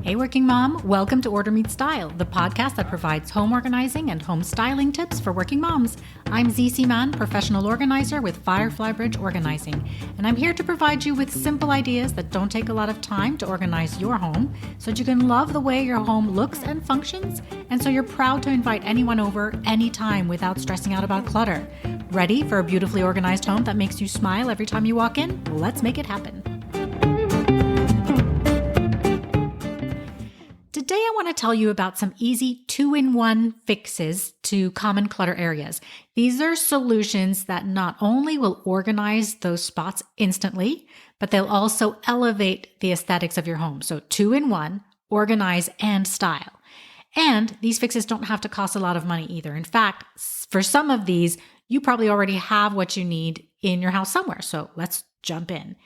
Hey, working mom, welcome to Order Meets Style, the podcast that provides home organizing and home styling tips for working moms. I'm ZC Man, professional organizer with Firefly Bridge Organizing, and I'm here to provide you with simple ideas that don't take a lot of time to organize your home so that you can love the way your home looks and functions, and so you're proud to invite anyone over anytime without stressing out about clutter. Ready for a beautifully organized home that makes you smile every time you walk in? Let's make it happen. Today, I want to tell you about some easy 2-in-1 fixes to common clutter areas. These are solutions that not only will organize those spots instantly, but they'll also elevate the aesthetics of your home. So 2-in-1, organize and style. And these fixes don't have to cost a lot of money either. In fact, for some of these, you probably already have what you need in your house somewhere. So let's jump in.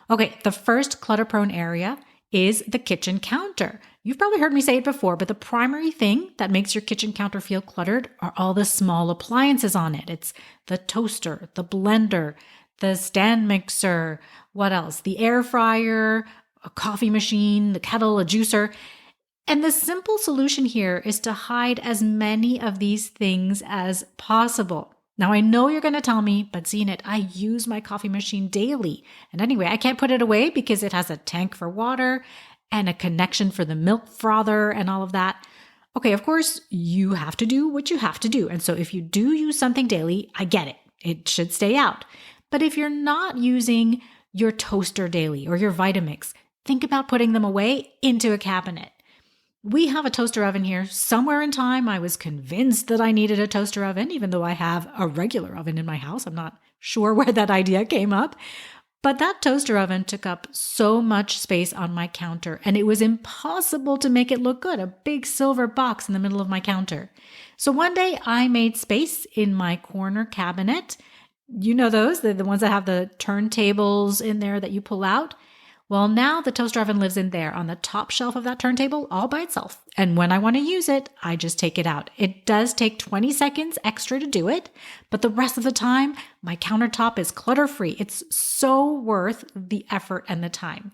Okay, the first clutter-prone area is the kitchen counter. You've probably heard me say it before, but the primary thing that makes your kitchen counter feel cluttered are all the small appliances on it. It's the toaster, the blender, the stand mixer, what else? The air fryer, a coffee machine, the kettle, a juicer. And the simple solution here is to hide as many of these things as possible. Now, I know you're going to tell me, but Zenit, I use my coffee machine daily. And anyway, I can't put it away because it has a tank for water and a connection for the milk frother and all of that. Okay, of course, you have to do what you have to do. And so if you do use something daily, I get it. It should stay out. But if you're not using your toaster daily or your Vitamix, think about putting them away into a cabinet. We have a toaster oven here. Somewhere in time, I was convinced that I needed a toaster oven, even though I have a regular oven in my house. I'm not sure where that idea came up. But that toaster oven took up so much space on my counter, and it was impossible to make it look good, a big silver box in the middle of my counter. So one day I made space in my corner cabinet. You know those, the ones that have the turntables in there that you pull out. Well, now the toaster oven lives in there on the top shelf of that turntable all by itself. And when I want to use it, I just take it out. It does take 20 seconds extra to do it, but the rest of the time, my countertop is clutter-free. It's so worth the effort and the time.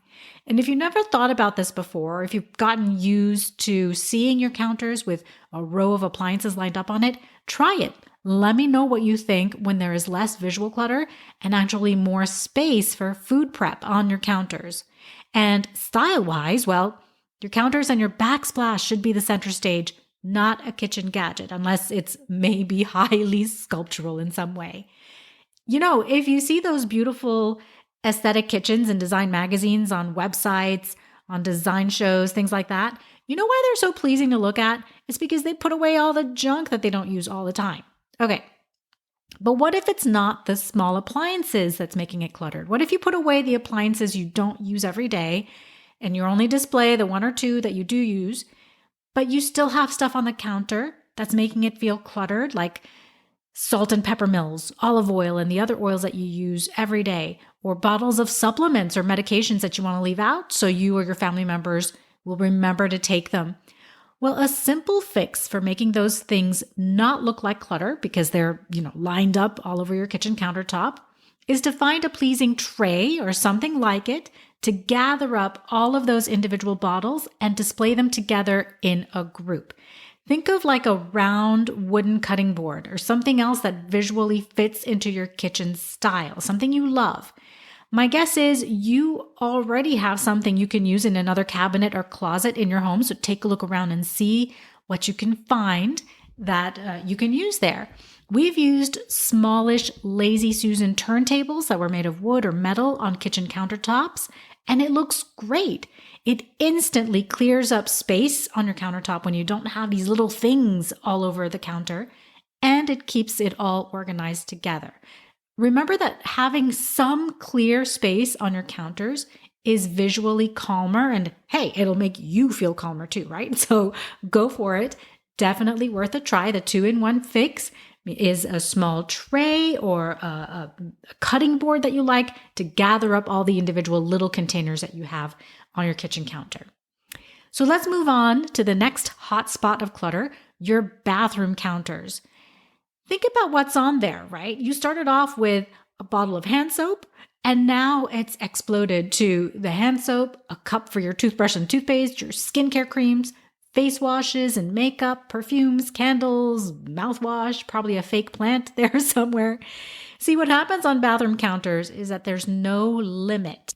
And if you've never thought about this before, or if you've gotten used to seeing your counters with a row of appliances lined up on it, try it. Let me know what you think when there is less visual clutter and actually more space for food prep on your counters. And style-wise, well, your counters and your backsplash should be the center stage, not a kitchen gadget, unless it's maybe highly sculptural in some way. You know, if you see those beautiful aesthetic kitchens in design magazines, on websites, on design shows, things like that, you know why they're so pleasing to look at? It's because they put away all the junk that they don't use all the time. Okay, but what if it's not the small appliances that's making it cluttered? What if you put away the appliances you don't use every day and you only display the one or two that you do use, but you still have stuff on the counter that's making it feel cluttered, like salt and pepper mills, olive oil, and the other oils that you use every day, or bottles of supplements or medications that you want to leave out so you or your family members will remember to take them. Well, a simple fix for making those things not look like clutter because they're, lined up all over your kitchen countertop is to find a pleasing tray or something like it to gather up all of those individual bottles and display them together in a group. Think of like a round wooden cutting board or something else that visually fits into your kitchen style, something you love. My guess is you already have something you can use in another cabinet or closet in your home, so take a look around and see what you can find that you can use there. We've used smallish Lazy Susan turntables that were made of wood or metal on kitchen countertops, and it looks great. It instantly clears up space on your countertop when you don't have these little things all over the counter, and it keeps it all organized together. Remember that having some clear space on your counters is visually calmer, and hey, it'll make you feel calmer too, right? So go for it. Definitely worth a try. The 2-in-1 fix is a small tray or a cutting board that you like to gather up all the individual little containers that you have on your kitchen counter. So let's move on to the next hot spot of clutter, your bathroom counters. Think about what's on there, right? You started off with a bottle of hand soap And now it's exploded to the hand soap, a cup for your toothbrush and toothpaste, your skincare creams, face washes and makeup, perfumes, candles, mouthwash, probably a fake plant there somewhere. See, what happens on bathroom counters is that there's no limit.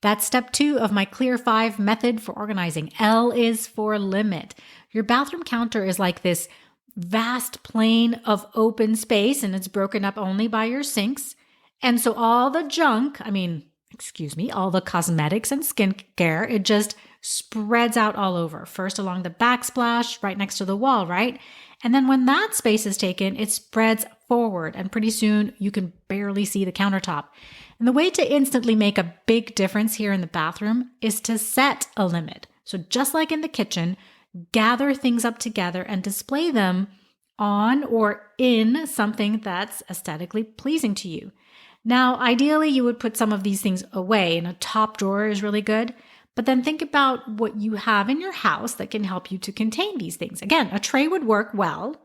That's step 2 of my Clear 5 method for organizing. L is for limit. Your bathroom counter is like this vast plane of open space, and it's broken up only by your sinks. And so all the junk, all the cosmetics and skincare, it just spreads out all over. First along the backsplash, right next to the wall, right? And then when that space is taken, it spreads forward, and pretty soon you can barely see the countertop. And the way to instantly make a big difference here in the bathroom is to set a limit. So just like in the kitchen, gather things up together and display them on or in something that's aesthetically pleasing to you. Now, ideally, you would put some of these things away, and a top drawer is really good. But then think about what you have in your house that can help you to contain these things. Again, a tray would work well,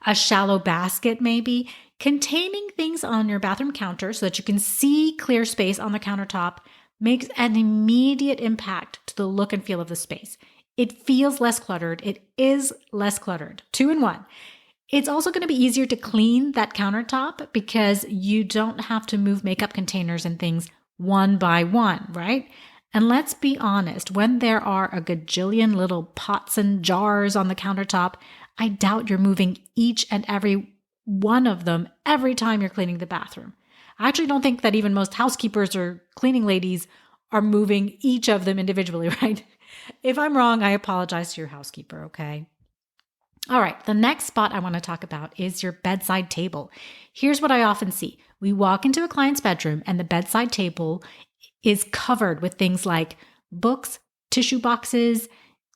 a shallow basket maybe, containing things on your bathroom counter so that you can see clear space on the countertop makes an immediate impact to the look and feel of the space. It feels less cluttered. It is less cluttered. 2 in 1. It's also going to be easier to clean that countertop because you don't have to move makeup containers and things one by one, right? And let's be honest, when there are a gajillion little pots and jars on the countertop, I doubt you're moving each and every one of them every time you're cleaning the bathroom. I actually don't think that even most housekeepers or cleaning ladies are moving each of them individually, right? If I'm wrong, I apologize to your housekeeper, okay? All right, the next spot I want to talk about is your bedside table. Here's what I often see. We walk into a client's bedroom and the bedside table is covered with things like books, tissue boxes,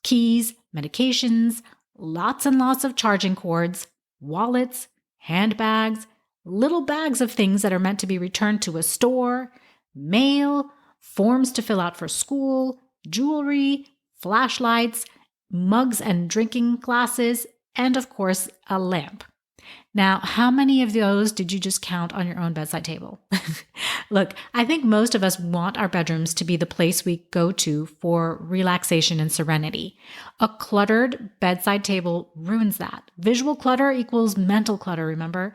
keys, medications, lots and lots of charging cords, wallets, handbags, little bags of things that are meant to be returned to a store, mail, forms to fill out for school, jewelry, flashlights, mugs and drinking glasses, and of course, a lamp. Now, how many of those did you just count on your own bedside table? Look, I think most of us want our bedrooms to be the place we go to for relaxation and serenity. A cluttered bedside table ruins that. Visual clutter equals mental clutter, remember?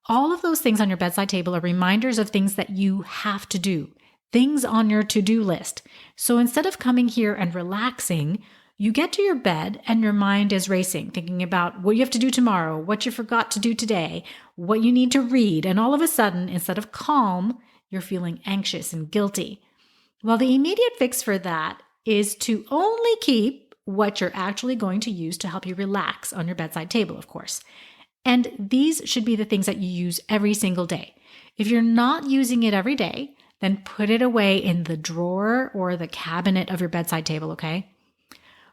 All of those things on your bedside table are reminders of things that you have to do, things on your to-do list. So instead of coming here and relaxing, you get to your bed and your mind is racing, thinking about what you have to do tomorrow, what you forgot to do today, what you need to read. And all of a sudden, instead of calm, you're feeling anxious and guilty. Well, the immediate fix for that is to only keep what you're actually going to use to help you relax on your bedside table, of course. And these should be the things that you use every single day. If you're not using it every day, then put it away in the drawer or the cabinet of your bedside table, okay?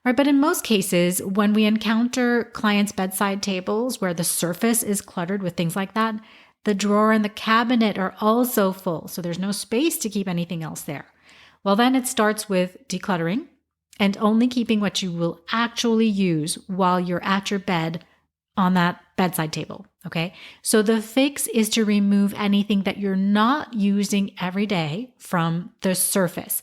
Right, but in most cases, when we encounter clients' bedside tables where the surface is cluttered with things like that, the drawer and the cabinet are also full, so there's no space to keep anything else there. Well, then it starts with decluttering and only keeping what you will actually use while you're at your bed on that bedside table, okay? So the fix is to remove anything that you're not using every day from the surface.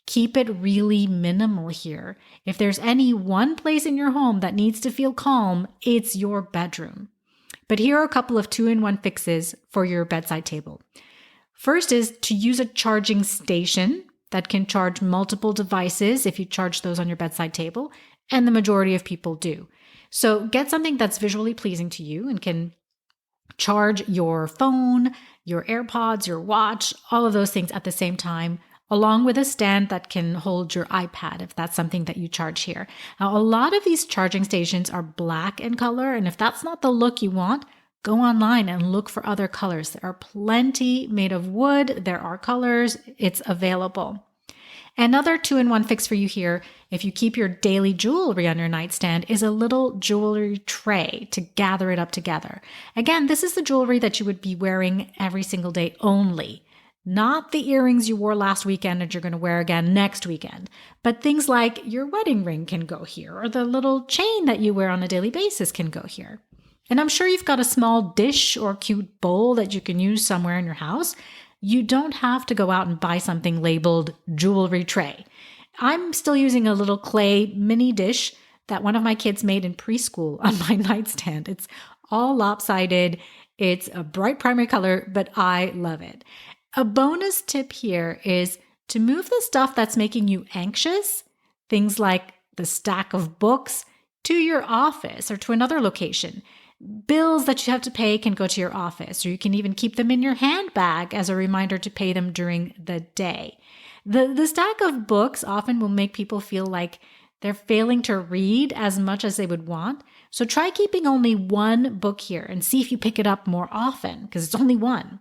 Keep it really minimal here. If there's any one place in your home that needs to feel calm, it's your bedroom. But here are a couple of 2-in-1 fixes for your bedside table. First is to use a charging station that can charge multiple devices if you charge those on your bedside table, and the majority of people do. So get something that's visually pleasing to you and can charge your phone, your AirPods, your watch, all of those things at the same time, along with a stand that can hold your iPad if that's something that you charge here. Now, a lot of these charging stations are black in color, and if that's not the look you want, go online and look for other colors. There are plenty made of wood. There are colors. It's available. Another 2-in-1 fix for you here, if you keep your daily jewelry on your nightstand, is a little jewelry tray to gather it up together. Again, this is the jewelry that you would be wearing every single day only. Not the earrings you wore last weekend and you're going to wear again next weekend, but things like your wedding ring can go here, or the little chain that you wear on a daily basis can go here. And I'm sure you've got a small dish or cute bowl that you can use somewhere in your house. You don't have to go out and buy something labeled jewelry tray. I'm still using a little clay mini dish that one of my kids made in preschool on my nightstand. It's all lopsided. It's a bright primary color, but I love it. A bonus tip here is to move the stuff that's making you anxious, things like the stack of books, to your office or to another location. Bills that you have to pay can go to your office, or you can even keep them in your handbag as a reminder to pay them during the day. The stack of books often will make people feel like they're failing to read as much as they would want. So try keeping only one book here and see if you pick it up more often, because it's only one.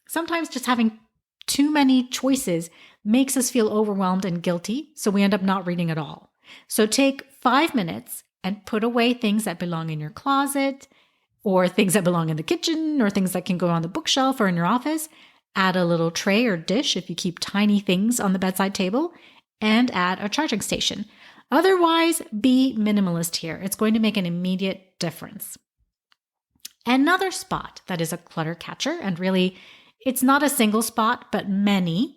Sometimes just having too many choices makes us feel overwhelmed and guilty, so we end up not reading at all. So take 5 minutes and put away things that belong in your closet, or things that belong in the kitchen, or things that can go on the bookshelf or in your office. Add a little tray or dish if you keep tiny things on the bedside table, and add a charging station. Otherwise, be minimalist here. It's going to make an immediate difference. Another spot that is a clutter catcher, and really, it's not a single spot, but many.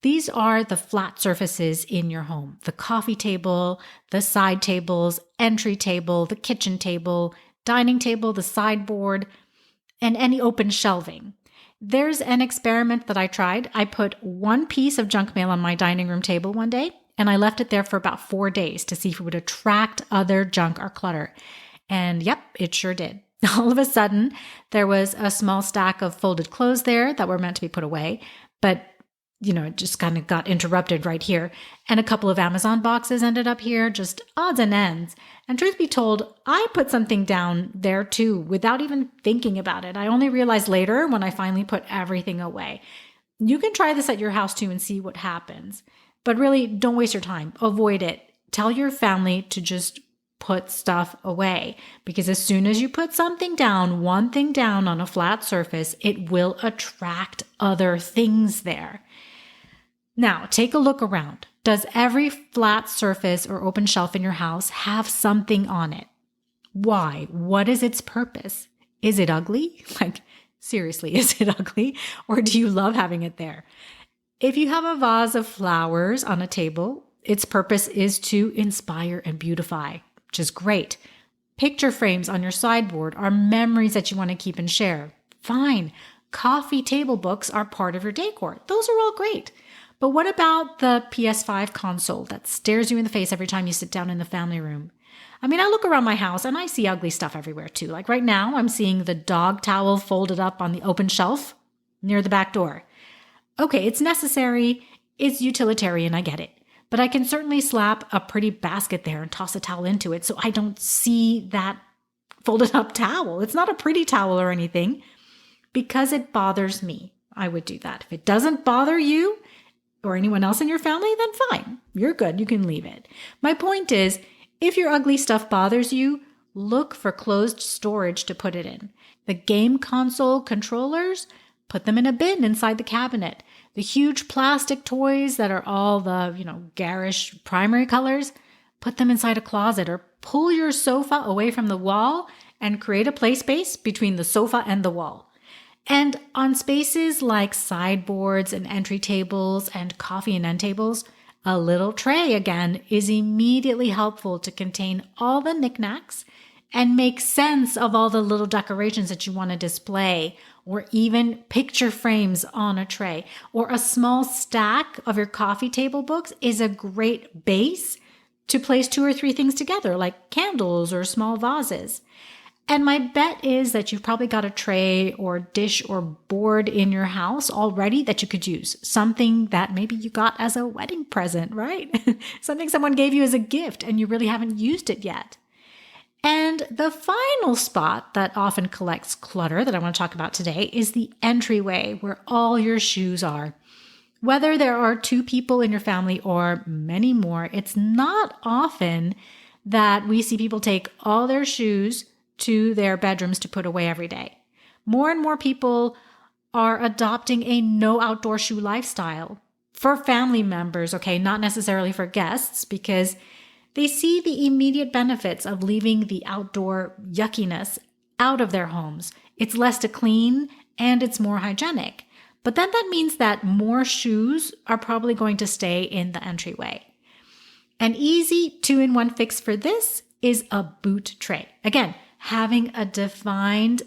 These are the flat surfaces in your home. The coffee table, the side tables, entry table, the kitchen table, dining table, the sideboard, and any open shelving. There's an experiment that I tried. I put one piece of junk mail on my dining room table one day, and I left it there for about 4 days to see if it would attract other junk or clutter. And yep, it sure did. All of a sudden, there was a small stack of folded clothes there that were meant to be put away, but it just kind of got interrupted right here. And a couple of Amazon boxes ended up here, just odds and ends. And truth be told, I put something down there too without even thinking about it. I only realized later when I finally put everything away. You can try this at your house too and see what happens. But really, don't waste your time. Avoid it. Tell your family to just put stuff away, because as soon as you put something down, one thing down on a flat surface, it will attract other things there. Now, take a look around. Does every flat surface or open shelf in your house have something on it? Why? What is its purpose? Is it ugly? Seriously, is it ugly? Or do you love having it there? If you have a vase of flowers on a table, its purpose is to inspire and beautify, which is great. Picture frames on your sideboard are memories that you want to keep and share. Fine. Coffee table books are part of your decor. Those are all great. But what about the PS5 console that stares you in the face every time you sit down in the family room? I look around my house and I see ugly stuff everywhere too. Like right now, I'm seeing the dog towel folded up on the open shelf near the back door. Okay, it's necessary, it's utilitarian, I get it. But I can certainly slap a pretty basket there and toss a towel into it so I don't see that folded up towel. It's not a pretty towel or anything. Because it bothers me, I would do that. If it doesn't bother you or anyone else in your family, then fine. You're good. You can leave it. My point is, if your ugly stuff bothers you, look for closed storage to put it in. The game console controllers, put them in a bin inside the cabinet. The huge plastic toys that are all the, garish primary colors, put them inside a closet, or pull your sofa away from the wall and create a play space between the sofa and the wall. And on spaces like sideboards and entry tables and coffee and end tables, a little tray again is immediately helpful to contain all the knickknacks and make sense of all the little decorations that you want to display, or even picture frames on a tray. Or a small stack of your coffee table books is a great base to place 2 or 3 things together, like candles or small vases. And my bet is that you've probably got a tray or dish or board in your house already that you could use. Something that maybe you got as a wedding present, right? Something someone gave you as a gift and you really haven't used it yet. And the final spot that often collects clutter that I want to talk about today is the entryway, where all your shoes are. Whether there are 2 people in your family or many more, it's not often that we see people take all their shoes to their bedrooms to put away every day. More and more people are adopting a no outdoor shoe lifestyle for family members, okay, not necessarily for guests, because they see the immediate benefits of leaving the outdoor yuckiness out of their homes. It's less to clean and it's more hygienic. But then that means that more shoes are probably going to stay in the entryway. An easy 2-in-1 fix for this is a boot tray. Again, having a defined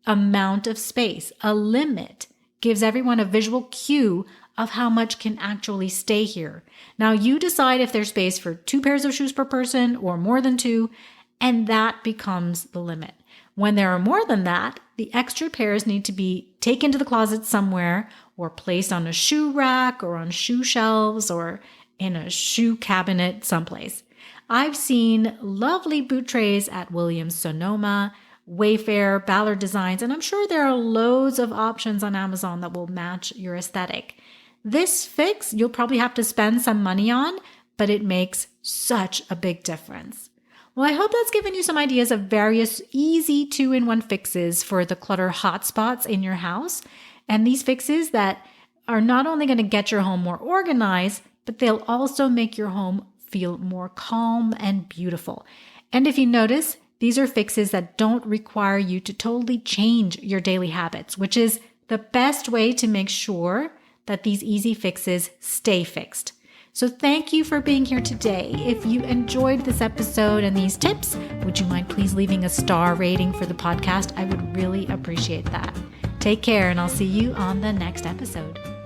amount of space, a limit, gives everyone a visual cue of how much can actually stay here. Now you decide if there's space for 2 pairs of shoes per person or more than 2, and that becomes the limit. When there are more than that, the extra pairs need to be taken to the closet somewhere or placed on a shoe rack or on shoe shelves or in a shoe cabinet someplace. I've seen lovely boot trays at Williams-Sonoma, Wayfair, Ballard Designs, and I'm sure there are loads of options on Amazon that will match your aesthetic. This fix you'll probably have to spend some money on, but it makes such a big difference. Well, I hope that's given you some ideas of various easy 2-in-1 fixes for the clutter hotspots in your house. And these fixes that are not only going to get your home more organized, but they'll also make your home feel more calm and beautiful. And if you notice, these are fixes that don't require you to totally change your daily habits, which is the best way to make sure that these easy fixes stay fixed. So thank you for being here today. If you enjoyed this episode and these tips, would you mind please leaving a star rating for the podcast? I would really appreciate that. Take care, and I'll see you on the next episode.